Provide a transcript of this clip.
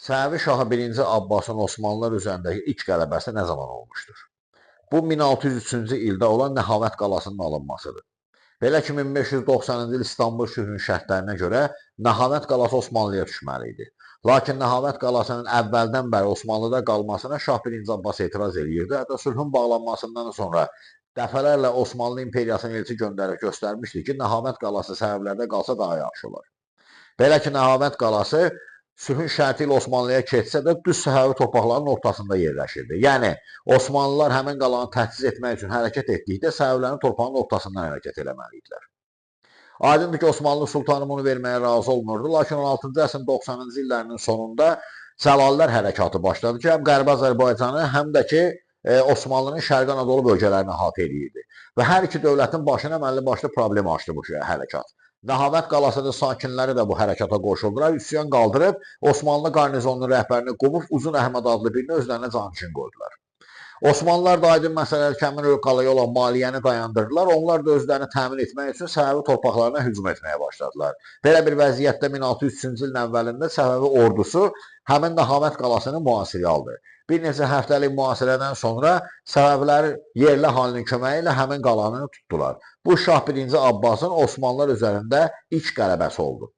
Səfəvi Şahı 1-ci Abbasın Osmanlılar üzərindəki ilk qələbəsi nə zaman olmuşdur? Bu 1603-cü ildə olan Nəhavət qalasının alınmasıdır. Belə ki, 1590-cı il İstanbul sülhünün şərtlərinə görə Nəhavət qalası Osmanlıya düşməli idi. Lakin Nəhavət qalasının əvvəldən bəri Osmanlıda qalmasına Şah 1-ci Abbas etiraz edirdi. Hətta sülhün bağlanmasından sonra dəfələrlə Osmanlı imperiyasına elçi göndərib göstərmişdi ki, Nəhavət qalası Səfəvilərdə qalsa daha yaxşı olar. Belə ki, Nəhavət qalası sülhün şərti ilə Osmanlıya keçsə də düz Səfəvi torpaqlarının ortasında yerləşirdi. Yəni, Osmanlılar həmin qalanı təchiz etmək üçün hərəkət etdikdə Səfəvilərin torpağının ortasından hərəkət eləməli idilər. Aydındır ki, Osmanlı sultanı bunu verməyə razı olmurdu, lakin 16-cı əsrin 90-cı illərinin sonunda Cəlalilər hərəkatı başladı ki, həm Qərbi Azərbaycanı, həm də ki, Osmanlının Şərqi Anadolu bölgələrini əhatə edirdi. Və hər iki dövlətin başına əməlli başlı problem açdı bu hərəkat. Nəhavət qalasının sakinləri də bu hərəkata qoşuldular, üsyan qaldırıb Osmanlı qarnizonunun rəhbərini qovub Uzun Əhməd adlı birini özlərinə canişin qoydular. Osmanlılar da aydın məsələlər kəmin qalaya olan maliyyəni dayandırdılar, onlar da özlərini təmin etmək üçün Səfəvi torpaqlarına hücum etməyə başladılar. Belə bir vəziyyətdə 1603-cü ilin əvvəlində Səfəvi ordusu həmin Nəhavət qalasını mühasirəyə aldı. Bir neçə həftəlik mühasirədən sonra Səfəvilər yerli əhalinin köməyi ilə həmin qalanı tutdular. Bu Şah 1-ci Abbasın Osmanlılar üzərində ilk qələbəsi oldu.